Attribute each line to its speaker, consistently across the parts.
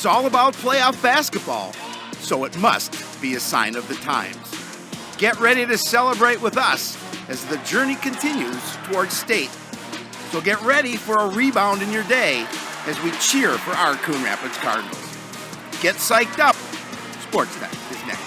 Speaker 1: It's all about playoff basketball, so it must be a sign of the times. Get ready to celebrate with us as the journey continues towards state. So get ready for a rebound in your day as we cheer for our Coon Rapids Cardinals. Get psyched up. Sportsnight is next.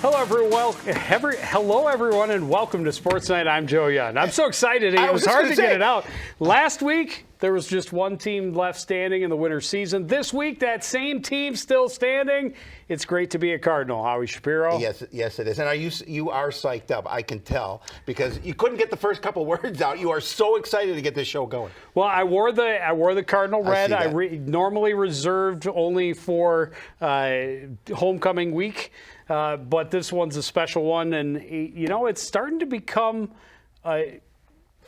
Speaker 2: Hello, everyone, and welcome to Sportsnight. I'm Joe Young. I'm so excited. It was hard to get it out. Last week, there was just one team left standing in the winter season. This week, that same team still standing. It's great to be a Cardinal. Howie Shapiro.
Speaker 3: Yes, it is. And you are psyched up, I can tell, because you couldn't get the first couple words out. You are so excited to get this show going.
Speaker 2: Well, I wore the Cardinal red. Normally reserved only for homecoming week. But this one's a special one, and, it's starting to become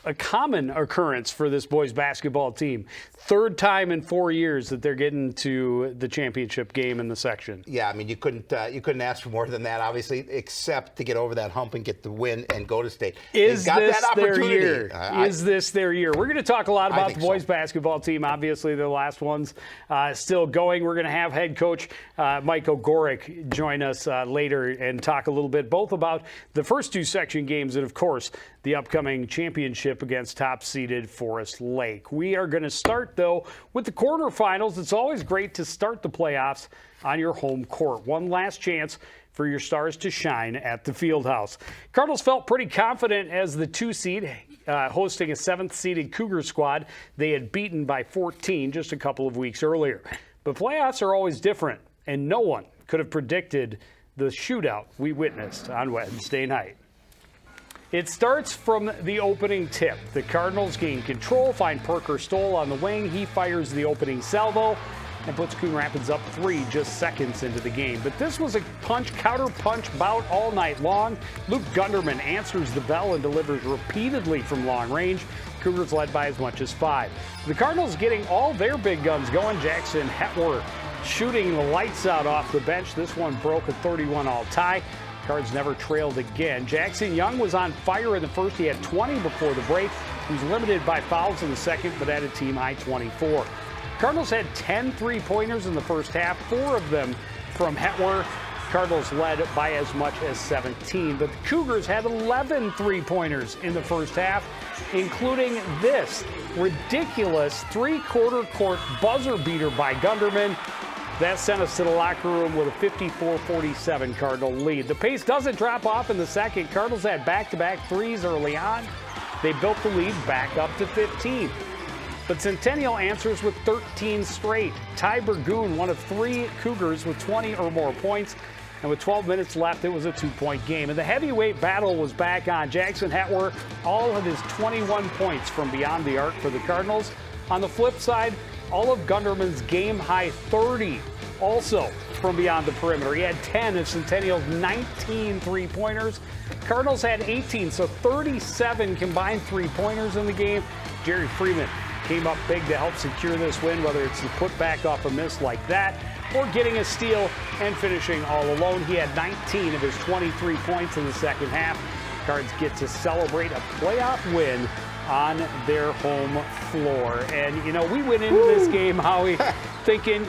Speaker 2: a common occurrence for this boys basketball team. Third time in 4 years that they're getting to the championship game in the section.
Speaker 3: Yeah, I mean, you couldn't ask for more than that, obviously, except to get over that hump and get the win and go to state.
Speaker 2: Is this their year? Is this their year? We're going to talk a lot about the boys basketball team. Obviously, the last one's still going. We're going to have head coach Mike Ogoric join us later and talk a little bit both about the first two section games and, of course, the upcoming championship against top-seeded Forest Lake. We are going to start, though, with the quarterfinals. It's always great to start the playoffs on your home court. One last chance for your stars to shine at the Fieldhouse. Cardinals felt pretty confident as the 2-seed, hosting a 7th-seeded Cougar squad they had beaten by 14 just a couple of weeks earlier. But playoffs are always different, and no one could have predicted the shootout we witnessed on Wednesday night. It starts from the opening tip. The Cardinals gain control, find Parker Stoll on the wing. He fires the opening salvo and puts Coon Rapids up 3 just seconds into the game. But this was a counter-punch bout all night long. Luke Gunderman answers the bell and delivers repeatedly from long range. Cougars led by as much as 5. The Cardinals getting all their big guns going. Jackson Hetwer shooting the lights out off the bench. This one broke a 31-all tie. Cards never trailed again. Jackson Young was on fire in the first. He had 20 before the break. He was limited by fouls in the second, but had a team-high 24. Cardinals had 10 three-pointers in the first half, 4 of them from Hetwer. Cardinals led by as much as 17, but the Cougars had 11 three-pointers in the first half, including this ridiculous three-quarter court buzzer beater by Gunderman. That sent us to the locker room with a 54-47 Cardinal lead. The pace doesn't drop off in the second. Cardinals had back-to-back threes early on. They built the lead back up to 15. But Centennial answers with 13 straight. Ty Burgoon, one of 3 Cougars with 20 or more points. And with 12 minutes left, it was a 2-point game. And the heavyweight battle was back on. Jackson Hetwer, all of his 21 points from beyond the arc for the Cardinals. On the flip side, all of Gunderman's game-high 30 also from beyond the perimeter. He had 10 of Centennial's 19 three-pointers. Cardinals had 18, so 37 combined three-pointers in the game. Jerry Freeman came up big to help secure this win, whether it's the putback off a miss like that or getting a steal and finishing all alone. He had 19 of his 23 points in the second half. Cards get to celebrate a playoff win on their home floor. And, we went into this game, Howie, thinking,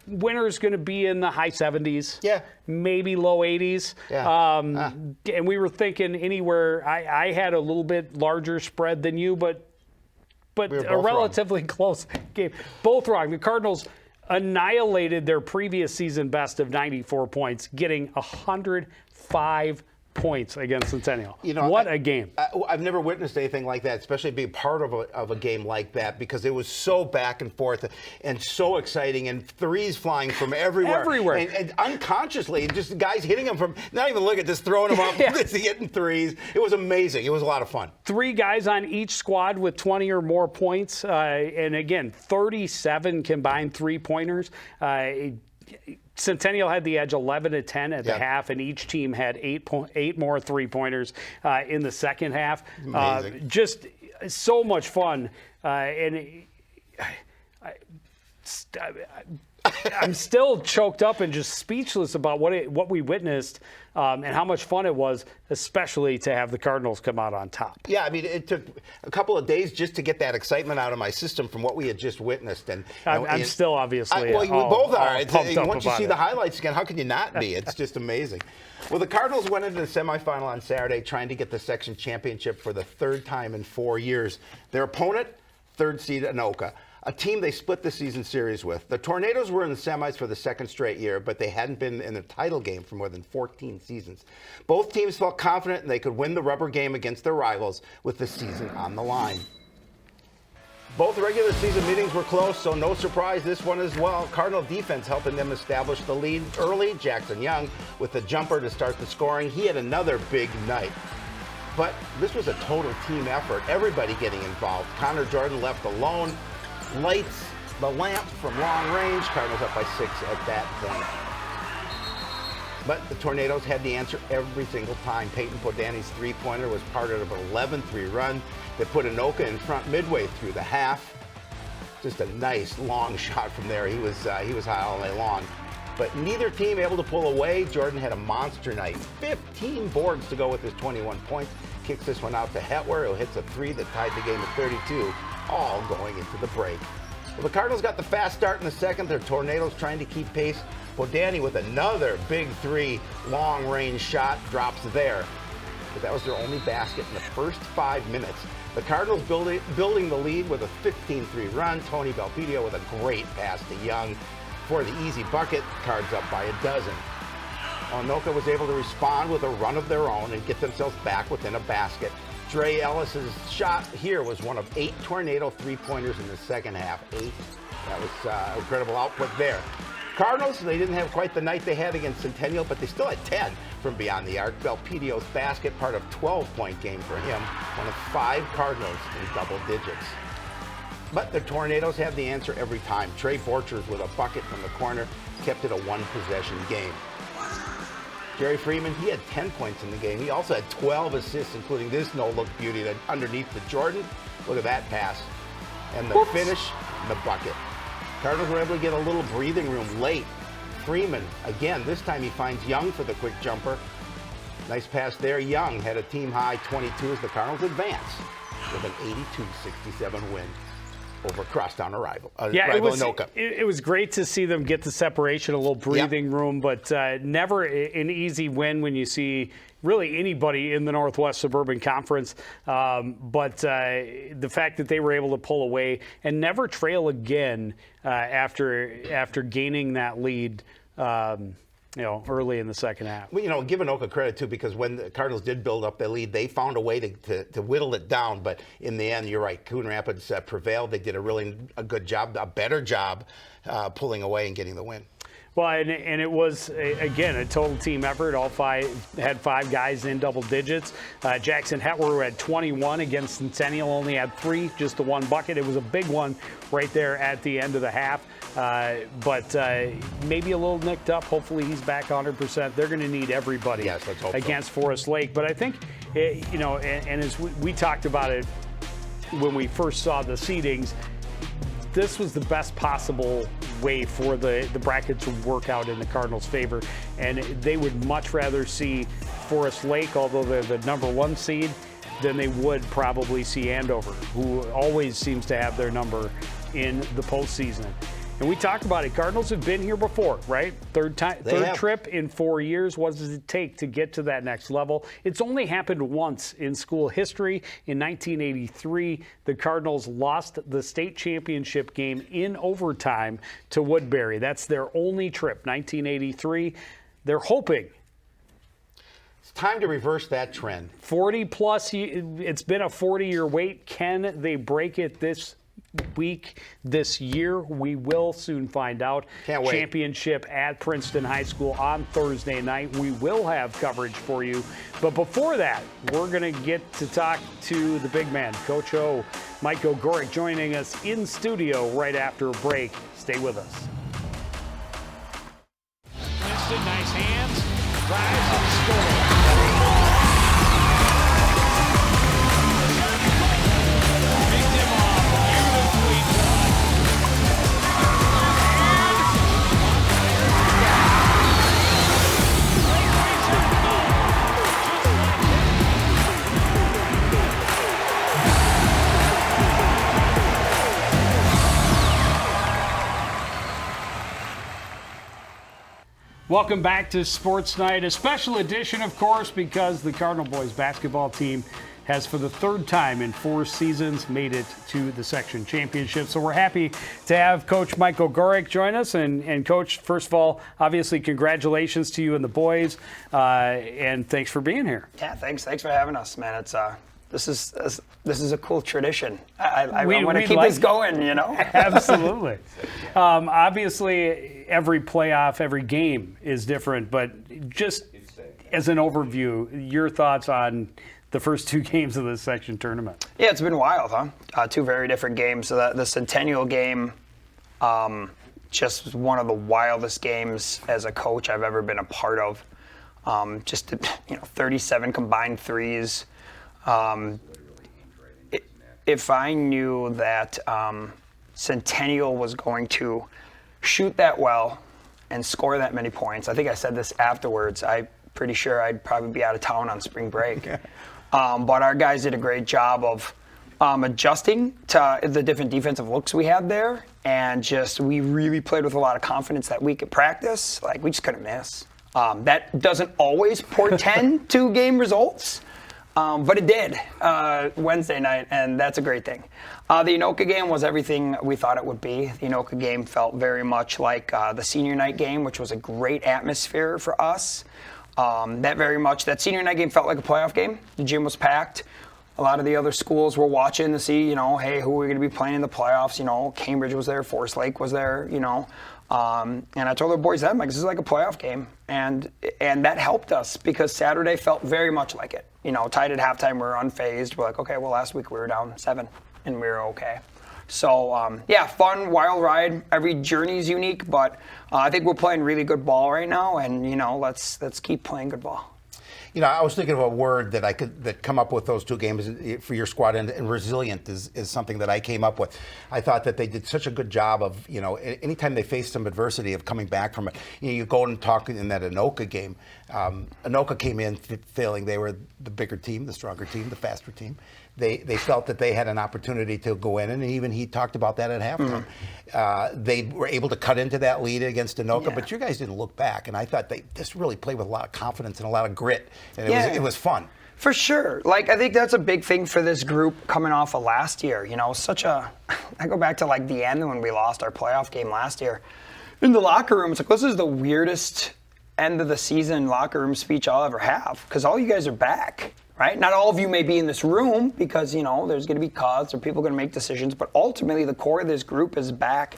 Speaker 2: winner's going to be in the high 70s. Yeah. Maybe low 80s. Yeah. And we were thinking anywhere. I had a little bit larger spread than you, but a relatively close game. Both wrong. The Cardinals annihilated their previous season best of 94 points, getting 105 points against Centennial. What a game.
Speaker 3: I've never witnessed anything like that, especially being part of a game like that, because it was so back and forth and so exciting, and threes flying from everywhere. And unconsciously, just guys hitting them from, not even looking, just throwing them up, just hitting threes. It was amazing. It was a lot of fun.
Speaker 2: 3 guys on each squad with 20 or more points. And again, 37 combined three-pointers. Centennial had the edge 11-10 at the half, and each team had 8 more three-pointers in the second half. Just so much fun. I'm still choked up and just speechless about what we witnessed and how much fun it was, especially to have the Cardinals come out on top.
Speaker 3: Yeah, I mean, it took a couple of days just to get that excitement out of my system from what we had just witnessed. And
Speaker 2: I'm still obviously
Speaker 3: we both are.
Speaker 2: Once
Speaker 3: you see the highlights again, how can you not be? It's just amazing. Well, the Cardinals went into the semifinal on Saturday trying to get the section championship for the third time in 4 years. Their opponent, third seed Anoka, a team they split the season series with. The Tornadoes were in the semis for the second straight year, but they hadn't been in the title game for more than 14 seasons. Both teams felt confident they could win the rubber game against their rivals with the season on the line. Both regular season meetings were close, so no surprise this one as well. Cardinal defense helping them establish the lead early. Jackson Young with the jumper to start the scoring. He had another big night. But this was a total team effort, everybody getting involved. Connor Jordan left alone. Lights the lamp from long range. Cardinals up by 6 at that point. But the Tornadoes had the answer every single time. Peyton Podani's three-pointer was part of an 11-3 run that put Anoka in front midway through the half. Just a nice long shot from there. He was high all night long. But neither team able to pull away. Jordan had a monster night. 15 boards to go with his 21 points. Kicks this one out to Hetwer, who hits a three that tied the game at 32. All going into the break. Well, the Cardinals got the fast start in the second. Their Tornadoes trying to keep pace. Podani with another big three, long-range shot, drops there. But that was their only basket in the first 5 minutes. The Cardinals building the lead with a 15-3 run. Tony Belpedio with a great pass to Young for the easy bucket. Cards up by a dozen. Anoka was able to respond with a run of their own and get themselves back within a basket. Dre Ellis's shot here was one of 8 Tornado three-pointers in the second half. 8. That was incredible output there. Cardinals, they didn't have quite the night they had against Centennial, but they still had 10 from beyond the arc. Belpedio's basket, part of 12-point game for him, one of 5 Cardinals in double digits. But the Tornadoes have the answer every time. Trey Borchers with a bucket from the corner kept it a one-possession game. Jerry Freeman, he had 10 points in the game. He also had 12 assists, including this no-look beauty that underneath the Jordan. Look at that pass. And the finish, the bucket. Cardinals were able to get a little breathing room late. Freeman, again, this time he finds Young for the quick jumper. Nice pass there. Young had a team-high 22 as the Cardinals advance with an 82-67 win over crosstown rival Anoka.
Speaker 2: It was great to see them get the separation, a little breathing room, but never an easy win when you see really anybody in the Northwest Suburban Conference. But the fact that they were able to pull away and never trail again after gaining that lead early in the second half.
Speaker 3: Well, give Anoka credit, too, because when the Cardinals did build up their lead, they found a way to whittle it down. But in the end, you're right, Coon Rapids prevailed. They did a good job, a better job pulling away and getting the win.
Speaker 2: Well, and it was, again, a total team effort. All 5 had 5 guys in double digits. Jackson Hetwer, who had 21 against Centennial, only had 3, just the 1 bucket. It was a big one right there at the end of the half. But maybe a little nicked up. Hopefully he's back 100%. They're going to need everybody against Forest Lake. But I think, and as we talked about it when we first saw the seedings, this was the best possible way for the bracket to work out in the Cardinals' favor. And they would much rather see Forest Lake, although they're the #1 seed, than they would probably see Andover, who always seems to have their number in the postseason. And we talked about it. Cardinals have been here before, right? Third trip in 4 years. What does it take to get to that next level? It's only happened once in school history. In 1983, the Cardinals lost the state championship game in overtime to Woodbury. That's their only trip, 1983. They're hoping.
Speaker 3: It's time to reverse that trend.
Speaker 2: 40-plus, it's been a 40-year wait. Can they break it this week, this year? We will soon find out.
Speaker 3: Can't wait.
Speaker 2: Championship at Princeton High School on Thursday night. We will have coverage for you. But before that, we're going to get to talk to the big man, Coach O, Mike Ogoric, joining us in studio right after a break. Stay with us.
Speaker 4: Princeton, nice hands, drives and scores.
Speaker 2: Welcome back to Sports Night, a special edition, of course, because the Cardinal boys basketball team has, for the third time in 4 seasons, made it to the section championship. So we're happy to have Coach Mike Ogoric join us. And Coach, first of all, obviously, congratulations to you and the boys, and thanks for being here.
Speaker 5: Yeah, thanks for having us, man. It's this is a cool tradition. I want to keep this going, you know.
Speaker 2: Absolutely. Obviously, every playoff, every game is different, but just as an overview, your thoughts on the first 2 games of this section tournament?
Speaker 5: Yeah, it's been wild, huh? 2 very different games. So the Centennial game, just one of the wildest games as a coach I've ever been a part of. 37 combined threes. If I knew that Centennial was going to shoot that well and score that many points, I think I said this afterwards, I'm pretty sure I'd probably be out of town on spring break. But our guys did a great job of adjusting to the different defensive looks we had there, and we really played with a lot of confidence that week at practice. Like, we just couldn't miss. That doesn't always portend to game results, but it did Wednesday night, and that's a great thing. The Anoka game was everything we thought it would be. The Anoka game felt very much like the senior night game, which was a great atmosphere for us. That senior night game felt like a playoff game. The gym was packed. A lot of the other schools were watching to see, hey, who are we going to be playing in the playoffs? Cambridge was there, Forest Lake was there, and I told the boys that, this is like a playoff game. And that helped us because Saturday felt very much like it. Tied at halftime, we were unfazed. We're like, okay, well, last week we were down 7 and we were okay. So, fun, wild ride. Every journey is unique, but I think we're playing really good ball right now, and, let's keep playing good ball.
Speaker 3: I was thinking of a word that come up with those 2 games for your squad, and resilient is something that I came up with. I thought that they did such a good job of, anytime they faced some adversity, of coming back from it. You go and talk in that Anoka game. Anoka came in feeling they were the bigger team, the stronger team, the faster team. They felt that they had an opportunity to go in, and even he talked about that at halftime. They were able to cut into that lead against Anoka, but you guys didn't look back, and I thought they just really played with a lot of confidence and a lot of grit, and it was fun.
Speaker 5: For sure. I think that's a big thing for this group coming off of last year. I go back to the end when we lost our playoff game last year. In the locker room, it's this is the weirdest end of the season locker room speech I'll ever have, because all you guys are back. Right? Not all of you may be in this room because, there's going to be cuts or people going to make decisions, but ultimately the core of this group is back.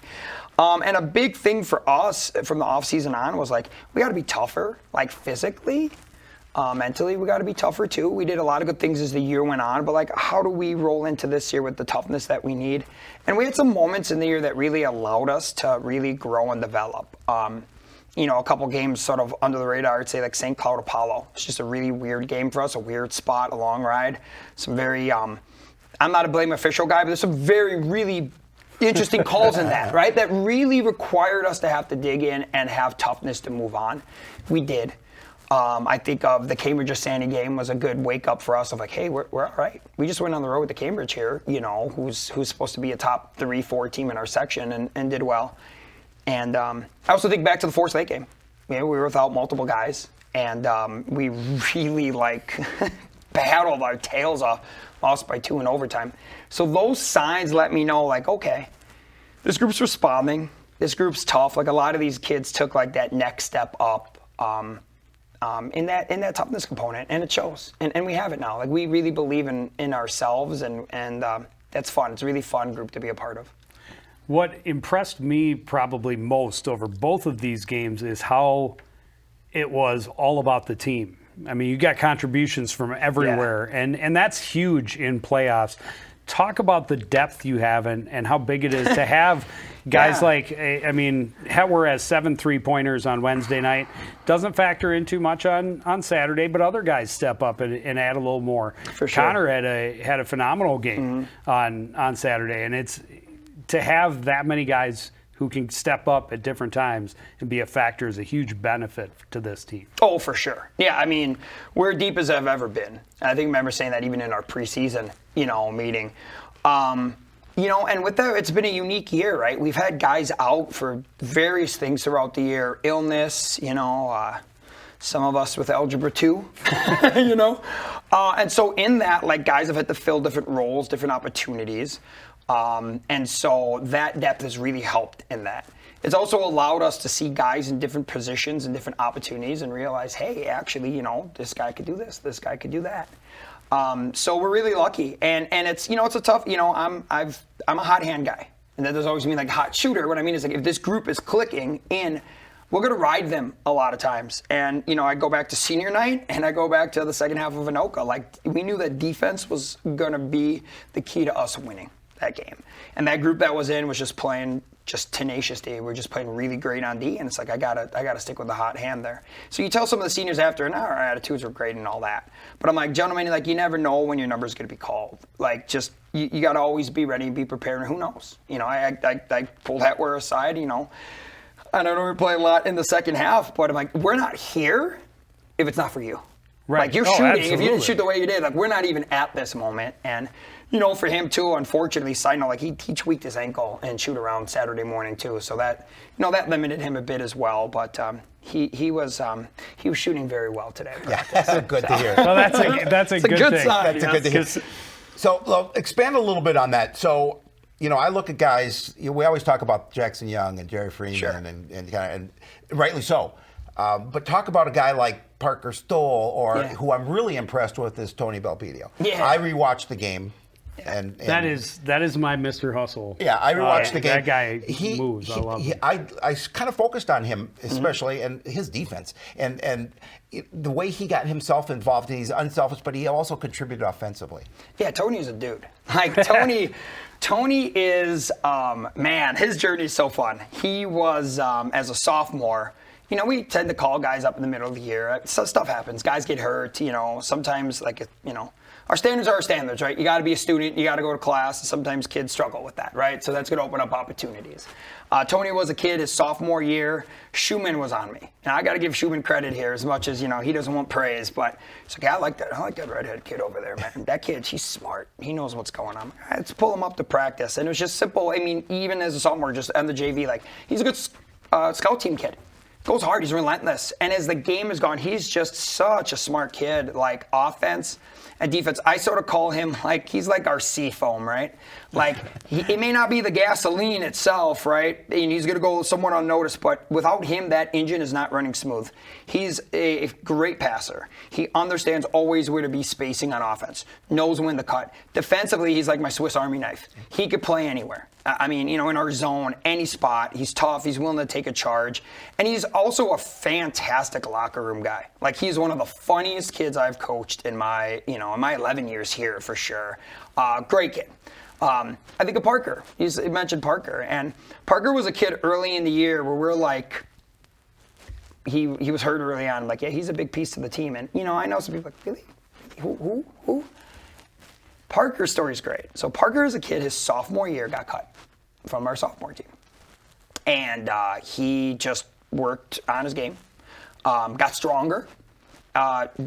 Speaker 5: And a big thing for us from the offseason on was we got to be tougher, physically. Mentally, we got to be tougher too. We did a lot of good things as the year went on, but how do we roll into this year with the toughness that we need? And we had some moments in the year that really allowed us to really grow and develop. A couple games sort of under the radar, I'd say St. Cloud Apollo. It's just a really weird game for us, a weird spot, a long ride. Some very, I'm not a blame official guy, but there's some very, really interesting calls in that, right? That really required us to have to dig in and have toughness to move on. We did. I think of the Cambridge-Sandy game was a good wake-up for us of hey, we're all right. We just went on the road with the Cambridge here, who's supposed to be a top 3-4 team in our section and did well. And I also think back to the Forest Lake game. We were without multiple guys, and we really battled our tails off, lost by 2 in overtime. So those signs let me know okay, this group's responding. This group's tough. A lot of these kids took that next step up in that toughness component, and it shows. And we have it now. We really believe in ourselves, and that's fun. It's a really fun group to be a part of.
Speaker 2: What impressed me probably most over both of these games is how it was all about the team. I mean, you got contributions from everywhere, and that's huge in playoffs. Talk about the depth you have and how big it is to have guys whereas 7 3-pointers on Wednesday night doesn't factor in too much on Saturday, but other guys step up and add a little more.
Speaker 5: For sure.
Speaker 2: Connor had a phenomenal game on Saturday, and it's to have that many guys who can step up at different times and be a factor is a huge benefit to this team.
Speaker 5: Oh, for sure. Yeah, we're deep as I've ever been. I think I remember saying that even in our preseason, meeting. And with that, it's been a unique year, right? We've had guys out for various things throughout the year, illness, some of us with Algebra 2, and so in that, like, guys have had to fill different roles, different opportunities, and so that depth has really helped in that. It's also allowed us to see guys in different positions and different opportunities and realize, hey, actually, this guy could do this guy could do that. So we're really lucky, and it's it's a tough. I'm a hot hand guy, and that doesn't always mean like a hot shooter. What I mean is, like, if this group is clicking in, we're gonna ride them a lot of times. And I go back to senior night, and I go back to the second half of Anoka. Like, we knew that defense was gonna be the key to us winning that game, and that group that was in was just playing just tenacious D. We're just playing really great on D, and it's like I gotta stick with the hot hand there. So you tell some of the seniors after, and our attitudes were great and all that, but I'm like, gentlemen, like, you never know when your number's gonna be called. Like, just you gotta always be ready and be prepared. And who knows? I pulled Hetwer aside. I know we're playing a lot in the second half, but I'm like, we're not here if it's not for you.
Speaker 2: Right.
Speaker 5: Like, you're shooting.
Speaker 2: Absolutely.
Speaker 5: If you didn't shoot the way you did, like, we're not even at this moment. And for him too, unfortunately, side note, like, he tweaked his ankle and shoot around Saturday morning too, so that that limited him a bit as well. But he was shooting very well today.
Speaker 3: Yeah, that's good to hear.
Speaker 2: Well, that's a good thing.
Speaker 5: Sign,
Speaker 3: that's a good to hear. So expand a little bit on that. So I look at guys. We always talk about Jackson Young and Jerry Freeman,
Speaker 5: sure,
Speaker 3: and rightly so. But talk about a guy like Parker Stoll, or who I'm really impressed with is Tony Belpedio.
Speaker 5: Yeah.
Speaker 3: I rewatched the game. And
Speaker 2: that is my Mr. Hustle.
Speaker 3: Yeah, I rewatched the game.
Speaker 2: That guy moves. I love him.
Speaker 3: I kind of focused on him, especially, and his defense, and the way he got himself involved. He's unselfish, but he also contributed offensively.
Speaker 5: Yeah, Tony's a dude. Like, Tony is, man, his journey is so fun. He was, as a sophomore, we tend to call guys up in the middle of the year. So stuff happens. Guys get hurt. Sometimes, like, our standards are our standards, right? You got to be a student. You got to go to class. Sometimes kids struggle with that, right? So that's going to open up opportunities. Tony was a kid his sophomore year. Schumann was on me. And I got to give Schumann credit here, as much as, he doesn't want praise. But it's like, I like that redhead kid over there, man. That kid, he's smart. He knows what's going on. Let's pull him up to practice. And it was just simple. I mean, even as a sophomore, just on the JV, like, he's a good scout team kid. Goes hard. He's relentless. And as the game has gone, he's just such a smart kid. Like, offense and defense, I sort of call him, like, he's like our seafoam, right? Like, it may not be the gasoline itself, right? And he's going to go somewhat unnoticed, but without him, that engine is not running smooth. He's a great passer. He understands always where to be spacing on offense, knows when to cut. Defensively, he's like my Swiss Army knife. He could play anywhere. I mean, in our zone, any spot. He's tough. He's willing to take a charge. And he's also a fantastic locker room guy. Like, he's one of the funniest kids I've coached in my 11 years here, for sure. Great kid. I think of Parker. You mentioned Parker. And Parker was a kid early in the year where we're like, he was hurt early on. Like, yeah, he's a big piece to the team. And, I know some people are like, really? Who? Parker's story is great. So Parker, as a kid, his sophomore year got cut from our sophomore team. And he just worked on his game, got stronger.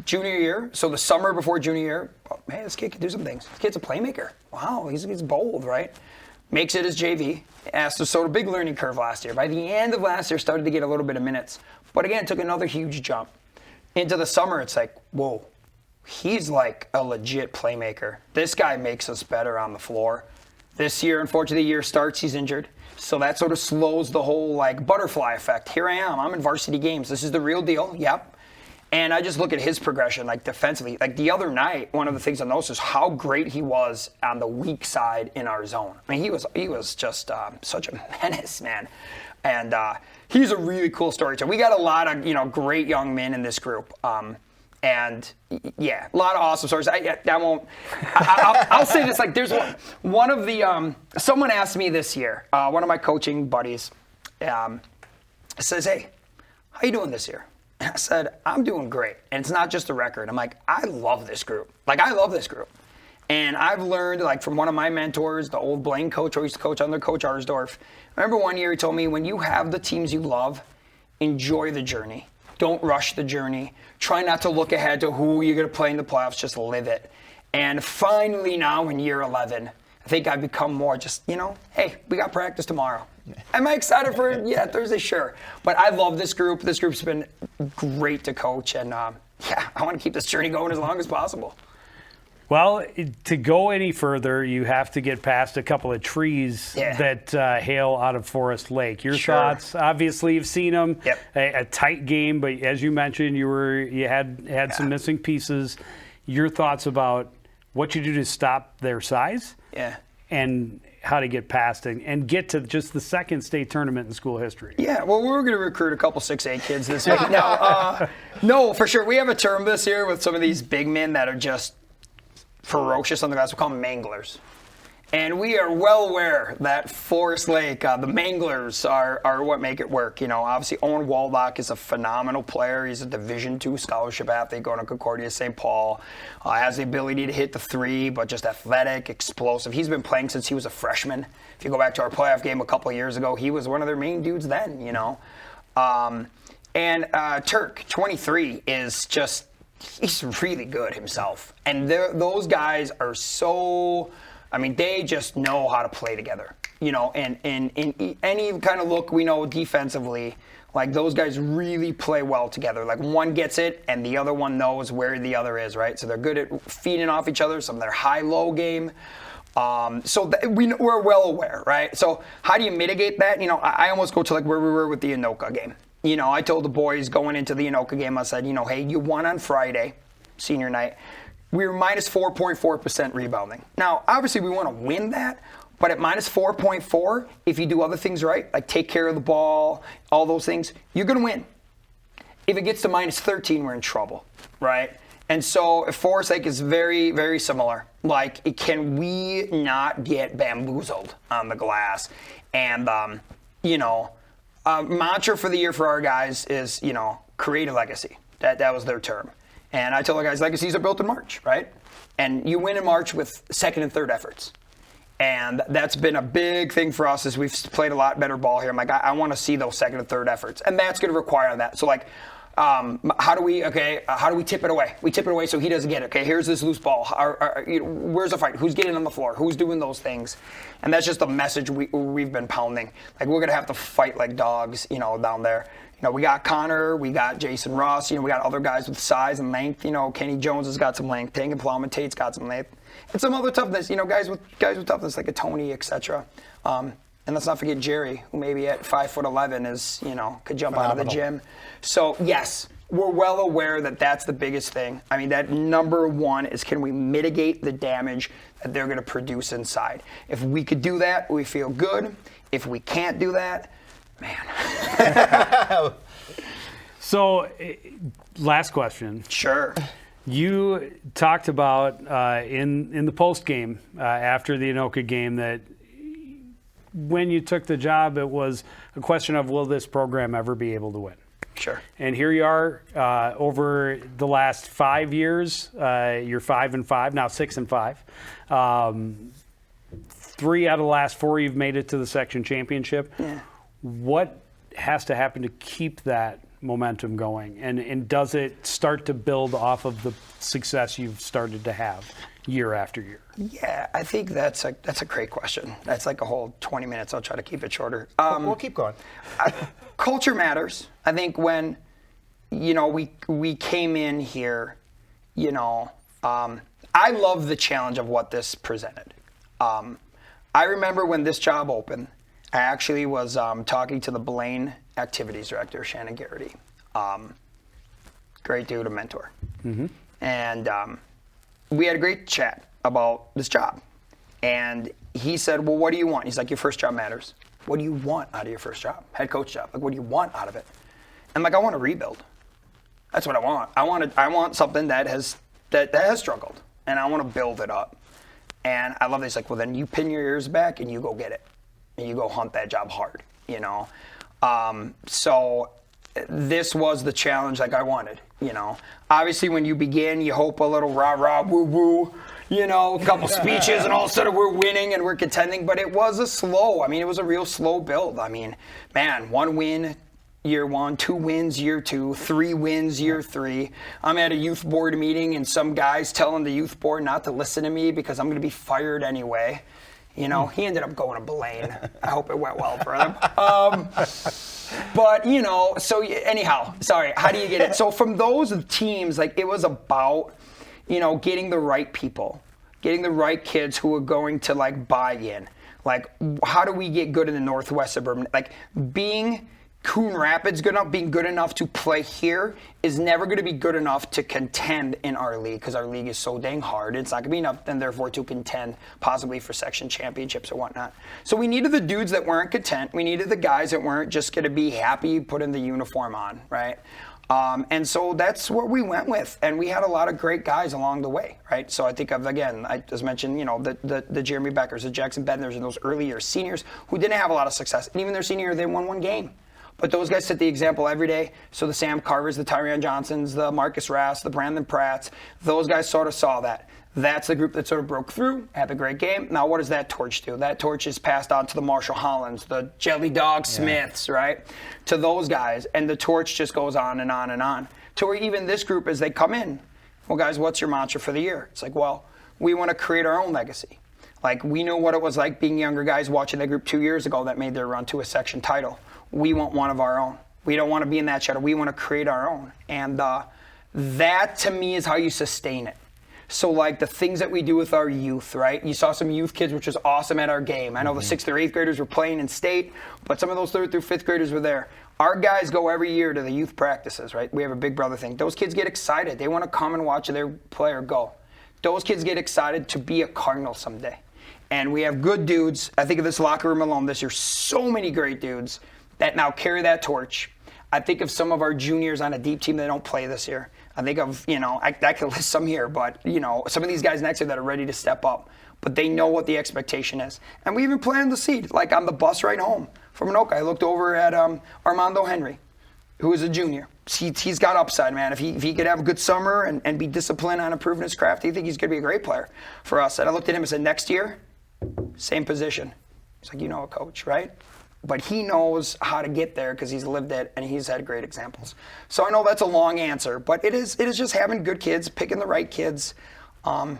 Speaker 5: Junior year, so the summer before junior year, man, this kid can do some things. This kid's a playmaker. Wow, he's bold, right? Makes it his JV. So a big learning curve last year. By the end of last year, started to get a little bit of minutes. But again, took another huge jump. Into the summer, it's like, whoa. He's like a legit playmaker. This guy makes us better on the floor. This year, unfortunately, the year starts, he's injured. So that sort of slows the whole, like, butterfly effect. Here I am. I'm in varsity games. This is the real deal. Yep. And I just look at his progression, like, defensively. Like, the other night, one of the things I noticed is how great he was on the weak side in our zone. I mean, he was just such a menace, man. And he's a really cool story. So we got a lot of, great young men in this group. And yeah, a lot of awesome stories. I'll say this, like, there's one of the, someone asked me this year, one of my coaching buddies says, hey, how you doing this year? And I said, I'm doing great. And it's not just a record. I'm like, I love this group. Like, I love this group. And I've learned, like, from one of my mentors, the old Blaine coach, who used to coach under Coach Arsdorf. I remember one year he told me, when you have the teams you love, enjoy the journey. Don't rush the journey. Try not to look ahead to who you're going to play in the playoffs. Just live it. And finally now in year 11, I think I've become more just, hey, we got practice tomorrow. Am I excited for it? Yeah, Thursday, sure. But I love this group. This group's been great to coach, and I want to keep this journey going as long as possible.
Speaker 2: Well, to go any further, you have to get past a couple of trees that hail out of Forest Lake. Your thoughts? Obviously, you've seen them.
Speaker 5: Yep.
Speaker 2: A tight game, but as you mentioned, you had some missing pieces. Your thoughts about what you do to stop their size?
Speaker 5: Yeah.
Speaker 2: And how to get past it and get to just the second state tournament in school history.
Speaker 5: Yeah, well, we're going to recruit a couple 6'8" kids this week. No, for sure. We have a term this year with some of these big men that are just ferocious on the glass. We call them manglers. And we are well aware that Forest Lake, the manglers are what make it work. Obviously Owen Waldock is a phenomenal player. He's a Division II scholarship athlete going to Concordia St. Paul. Has the ability to hit the three, but just athletic, explosive. He's been playing since he was a freshman. If you go back to our playoff game a couple of years ago, he was one of their main dudes then, And Turk, 23, is just, he's really good himself. And those guys are so... they just know how to play together, and in any kind of look we know defensively, like those guys really play well together. Like one gets it and the other one knows where the other is, right? So they're good at feeding off each other, some of their high-low game. We're well aware, right? So how do you mitigate that? I almost go to like where we were with the Anoka game. I told the boys going into the Anoka game, I said, hey, you won on Friday, senior night. We were minus 4.4% rebounding. Now, obviously, we want to win that, but at minus 4.4, if you do other things right, like take care of the ball, all those things, you're going to win. If it gets to minus 13, we're in trouble, right? And so Forest Lake is very, very similar. Like, can we not get bamboozled on the glass? And, mantra for the year for our guys is, create a legacy. That was their term. And I tell the guys, legacies are built in March, right? And you win in March with second and third efforts. And that's been a big thing for us as we've played a lot better ball here. I'm like, I want to see those second and third efforts. And that's going to require that. So, how do we tip it away? We tip it away so he doesn't get it. Okay, here's this loose ball. Where's the fight? Who's getting on the floor? Who's doing those things? And that's just the message we've been pounding. Like, we're going to have to fight like dogs, down there. We got Connor, we got Jason Ross, we got other guys with size and length. Kenny Jones has got some length. Tangan Plowman Tate's got some length. And some other toughness, guys with toughness like a Tony, etc. And let's not forget Jerry, who maybe at 5'11" is, could jump out of the gym. So, yes, we're well aware that that's the biggest thing. That number one is, can we mitigate the damage that they're going to produce inside? If we could do that, we feel good. If we can't do that, man.
Speaker 2: So, last question.
Speaker 5: Sure.
Speaker 2: You talked about in the post game after the Anoka game that when you took the job, it was a question of, will this program ever be able to win?
Speaker 5: Sure.
Speaker 2: And here you are over the last 5 years. You're 5-5 now, 6-5. 3 out of the last 4 you've made it to the section championship.
Speaker 5: Yeah.
Speaker 2: What has to happen to keep that momentum going? And does it start to build off of the success you've started to have year after year?
Speaker 5: Yeah, I think that's a great question. That's like a whole 20 minutes. I'll try to keep it shorter.
Speaker 3: We'll keep going.
Speaker 5: Culture matters. I think when, we came in here, I love the challenge of what this presented. I remember when this job opened, I actually was talking to the Blaine activities director, Shannon Garrity. Great dude, a mentor.
Speaker 2: Mm-hmm.
Speaker 5: And we had a great chat about this job. And he said, well, what do you want? He's like, your first job matters. What do you want out of your first job? Head coach job. Like, what do you want out of it? And I want to rebuild. That's what I want. I want something that has struggled, and I want to build it up. And I love this. Like, well, then you pin your ears back and you go get it. And you go hunt that job hard, So this was the challenge like I wanted, Obviously, when you begin, you hope a little rah-rah, woo-woo, a couple speeches, and all of a sudden we're winning and we're contending. But it was it was a real slow build. 1 win year 1, 2 wins year 2, 3 wins year 3. I'm at a youth board meeting, and some guy's telling the youth board not to listen to me because I'm going to be fired anyway. You know, he ended up going to Blaine. I hope it went well for him. But, you know, so anyhow, sorry, how do you get it? So from those teams, like, it was about, you know, getting the right people, getting the right kids who are going to, like, buy in. Like, how do we get good in the Northwest suburban? Like, being Coon Rapids good enough, being good enough to play here is never going to be good enough to contend in our league, because our league is so dang hard. It's not going to be enough, and therefore to contend possibly for section championships or whatnot. So we needed the dudes that weren't content. We needed the guys that weren't just going to be happy putting the uniform on, right? And so that's what we went with, and we had a lot of great guys along the way, right? So I think I just mentioned, you know, the Jeremy Beckers, the Jackson Bedners in those early years, seniors who didn't have a lot of success, and even their senior year, they won one game. But those guys set the example every day. So the Sam Carvers, the Tyrion Johnsons, the Marcus Rass, the Brandon Pratts, those guys sort of saw that. That's the group that sort of broke through, had a great game. Now what does that torch do? That torch is passed on to the Marshall Hollands, the Jelly Dog Smiths, right? To those guys. And the torch just goes on and on and on. To where even this group, as they come in, well, guys, what's your mantra for the year? It's like, well, we want to create our own legacy. Like, we know what it was like being younger guys watching that group 2 years ago that made their run to a section title. We want one of our own. We don't want to be in that shadow. We want to create our own. And that, to me, is how you sustain it. So, like, the things that we do with our youth, right? You saw some youth kids, which was awesome at our game. I know the 6th or 8th graders were playing in state, but some of those 3rd through 5th graders were there. Our guys go every year to the youth practices, right? We have a big brother thing. Those kids get excited. They want to come and watch their player go. Those kids get excited to be a Cardinal someday. And we have good dudes. I think of this locker room alone this year, so many great dudes that now carry that torch. I think of some of our juniors on a deep team that don't play this year. I think of, you know, I could list some here, but, you know, some of these guys next year that are ready to step up. But they know what the expectation is. And we even planted the seed. Like, on the bus ride home from Anoka, I looked over at Armando Henry, who is a junior. He's got upside, man. If he could have a good summer and be disciplined on improving his craft, I think he's going to be a great player for us. And I looked at him and said, next year, same position. He's like, you know, a coach, right? But he knows how to get there because he's lived it and he's had great examples. So I know that's a long answer, but it is just having good kids, picking the right kids, and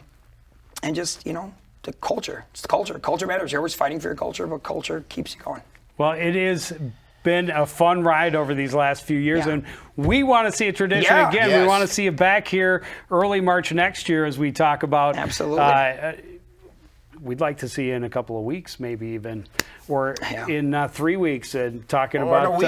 Speaker 5: just, you know, the culture. It's the culture. Culture matters. You're always fighting for your culture, but culture keeps you going.
Speaker 2: Well, it has been a fun ride over these last few years, and we want to see a tradition again. Yes. We want to see it back here early March next year as we talk about.
Speaker 5: Absolutely.
Speaker 2: We'd like to see you in a couple of weeks, maybe even, or in 3 weeks, and talking about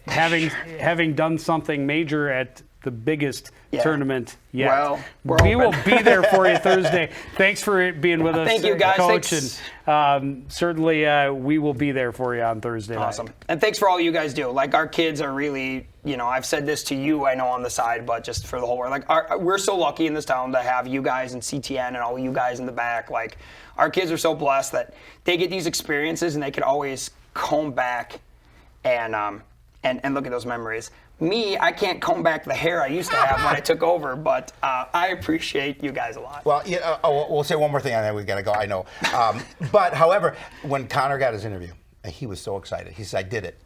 Speaker 2: having done something major at the biggest tournament yet.
Speaker 5: Well,
Speaker 2: we will be there for you Thursday. Thanks for being with us,
Speaker 5: Thank you, guys.
Speaker 2: Coach.
Speaker 5: Thanks.
Speaker 2: And certainly we will be there for you on Thursday
Speaker 5: Awesome.
Speaker 2: night.
Speaker 5: And thanks for all you guys do. Like, our kids are really, you know, I've said this to you, I know, on the side, but just for the whole world. Like, we're so lucky in this town to have you guys and CTN and all you guys in the back. Like, our kids are so blessed that they get these experiences and they can always comb back and look at those memories. Me, I can't comb back the hair I used to have when I took over, but I appreciate you guys a lot.
Speaker 3: Well, we'll say one more thing, and then we got to go, I know. But, however, when Connor got his interview, he was so excited. He said, I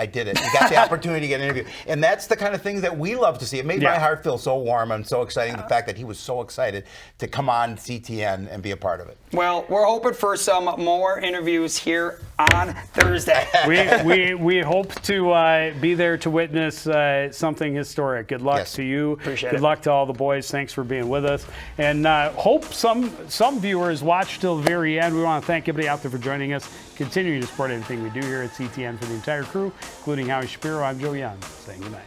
Speaker 3: did it. He got the opportunity to get an interview. And that's the kind of thing that we love to see. It made my heart feel so warm and so exciting, the fact that he was so excited to come on CTN and be a part of it.
Speaker 5: Well, we're hoping for some more interviews here on Thursday.
Speaker 2: we hope to be there to witness something historic. Good luck to you.
Speaker 5: Appreciate
Speaker 2: Good luck to all the boys. Thanks for being with us. And hope some viewers watch till the very end. We want to thank everybody out there for joining us, continuing to support everything we do here at CTN. For the entire crew, including Howie Shapiro, I'm Joe Young, saying goodnight.